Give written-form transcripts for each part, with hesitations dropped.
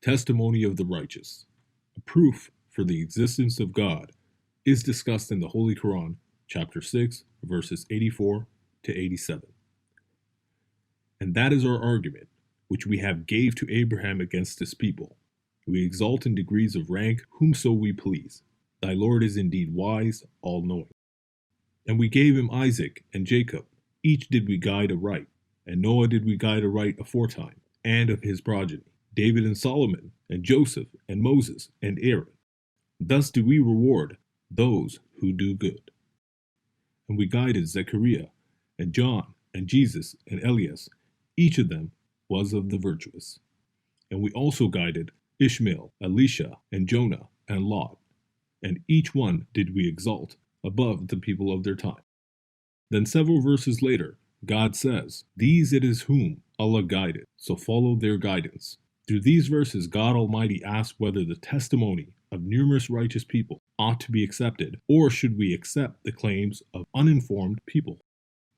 Testimony of the righteous. A proof for the existence of God is discussed in the Holy Quran, chapter 6, verses 84 to 87. And that is our argument, which we have gave to Abraham against his people. We exalt in degrees of rank whomso we please. Thy Lord is indeed wise, all-knowing. And we gave him Isaac and Jacob. Each did we guide aright. And Noah did we guide aright aforetime, and of his progeny, David and Solomon, and Joseph, and Moses, and Aaron. Thus do we reward those who do good. And we guided Zechariah, and John, and Jesus, and Elias. Each of them was of the virtuous. And we also guided Ishmael, Elisha, and Jonah, and Lot. And each one did we exalt above the people of their time. Then several verses later, God says, These it is whom Allah guided, so follow their guidance. Through these verses, God Almighty asks whether the testimony of numerous righteous people ought to be accepted, or should we accept the claims of uninformed people.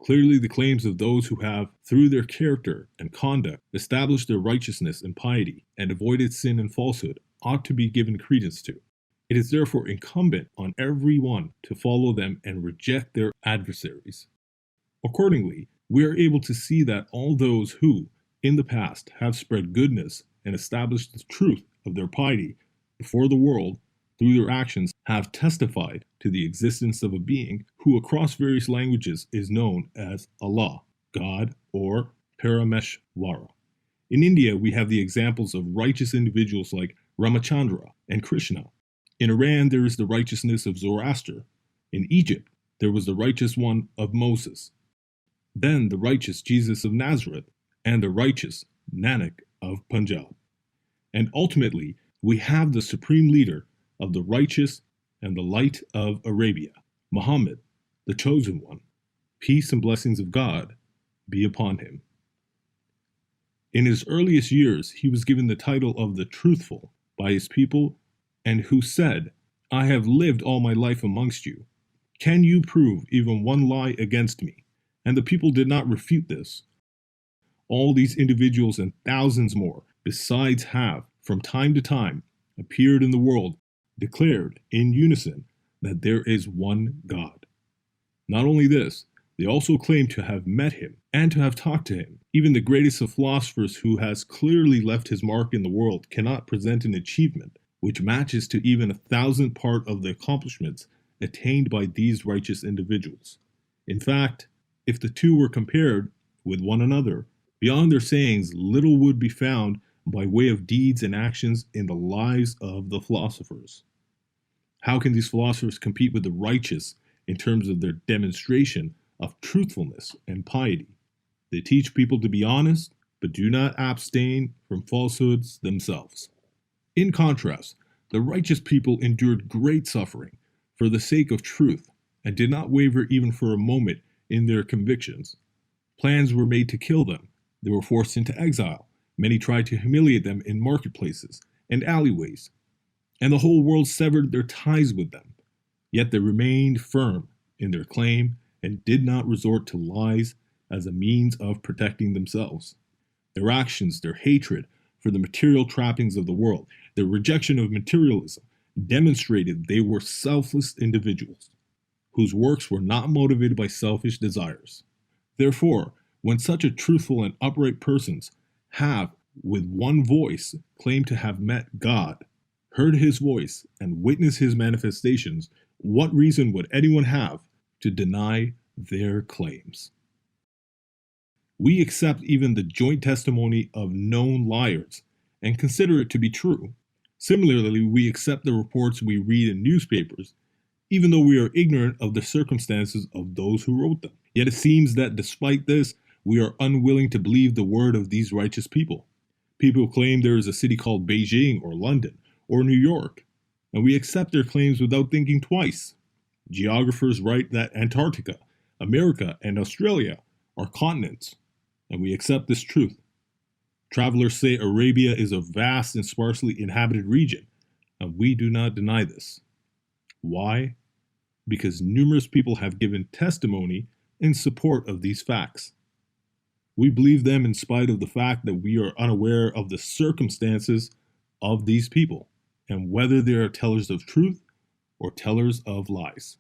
Clearly, the claims of those who have, through their character and conduct, established their righteousness and piety, and avoided sin and falsehood, ought to be given credence to. It is therefore incumbent on everyone to follow them and reject their adversaries. Accordingly, we are able to see that all those who, in the past, have spread goodness and established the truth of their piety before the world, through their actions, have testified to the existence of a being who across various languages is known as Allah, God, or Parameshwara. In India, we have the examples of righteous individuals like Ramachandra and Krishna. In Iran, there is the righteousness of Zoroaster. In Egypt, there was the righteous one of Moses. Then the righteous Jesus of Nazareth, and the righteous Nanak of Punjab. And ultimately, we have the supreme leader of the righteous and the light of Arabia, Muhammad, the chosen one. Peace and blessings of God be upon him. In his earliest years, he was given the title of the Truthful by his people, and who said, I have lived all my life amongst you. Can you prove even one lie against me? And the people did not refute this. All these individuals and thousands more besides have, from time to time, appeared in the world, declared in unison that there is one God. Not only this, they also claim to have met him and to have talked to him. Even the greatest of philosophers who has clearly left his mark in the world cannot present an achievement which matches to even 1,000th part of the accomplishments attained by these righteous individuals. In fact, if the two were compared with one another, beyond their sayings, little would be found by way of deeds and actions in the lives of the philosophers. How can these philosophers compete with the righteous in terms of their demonstration of truthfulness and piety? They teach people to be honest, but do not abstain from falsehoods themselves. In contrast, the righteous people endured great suffering for the sake of truth and did not waver even for a moment in their convictions. Plans were made to kill them. They were forced into exile. Many tried to humiliate them in marketplaces and alleyways, and the whole world severed their ties with them. Yet they remained firm in their claim and did not resort to lies as a means of protecting themselves. Their actions, their hatred for the material trappings of the world, their rejection of materialism, demonstrated they were selfless individuals whose works were not motivated by selfish desires. Therefore, when such a truthful and upright persons have, with one voice, claimed to have met God, heard his voice, and witnessed his manifestations, what reason would anyone have to deny their claims? We accept even the joint testimony of known liars and consider it to be true. Similarly, we accept the reports we read in newspapers, even though we are ignorant of the circumstances of those who wrote them. Yet it seems that despite this, we are unwilling to believe the word of these righteous people. People claim there is a city called Beijing or London or New York, and we accept their claims without thinking twice. Geographers write that Antarctica, America, and Australia are continents, and we accept this truth. Travelers say Arabia is a vast and sparsely inhabited region, and we do not deny this. Why? Because numerous people have given testimony in support of these facts. We believe them in spite of the fact that we are unaware of the circumstances of these people, and whether they are tellers of truth or tellers of lies.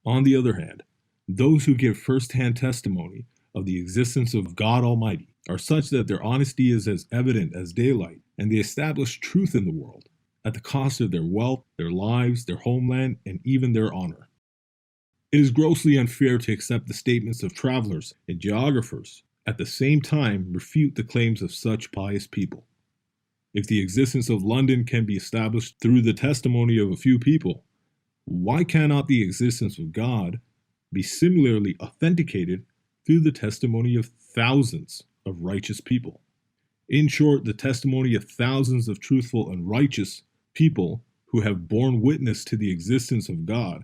On the other hand, those who give first-hand testimony of the existence of God Almighty are such that their honesty is as evident as daylight, and they establish truth in the world, at the cost of their wealth, their lives, their homeland, and even their honor. It is grossly unfair to accept the statements of travelers and geographers, at the same time refute the claims of such pious people. If the existence of London can be established through the testimony of a few people, why cannot the existence of God be similarly authenticated through the testimony of thousands of righteous people? In short, the testimony of thousands of truthful and righteous people who have borne witness to the existence of God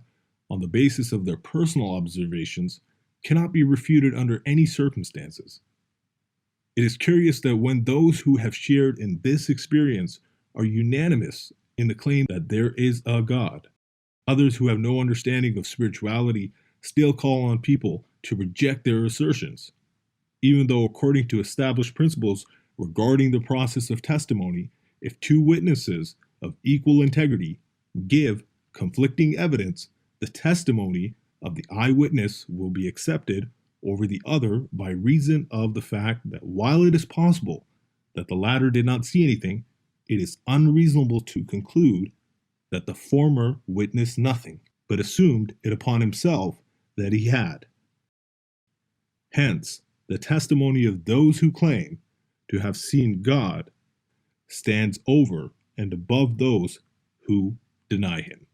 on the basis of their personal observations cannot be refuted under any circumstances. It is curious that when those who have shared in this experience are unanimous in the claim that there is a God, others who have no understanding of spirituality still call on people to reject their assertions, even though according to established principles regarding the process of testimony, if two witnesses of equal integrity give conflicting evidence, the testimony of the eyewitness will be accepted over the other by reason of the fact that while it is possible that the latter did not see anything, it is unreasonable to conclude that the former witnessed nothing, but assumed it upon himself that he had. Hence, the testimony of those who claim to have seen God stands over and above those who deny him.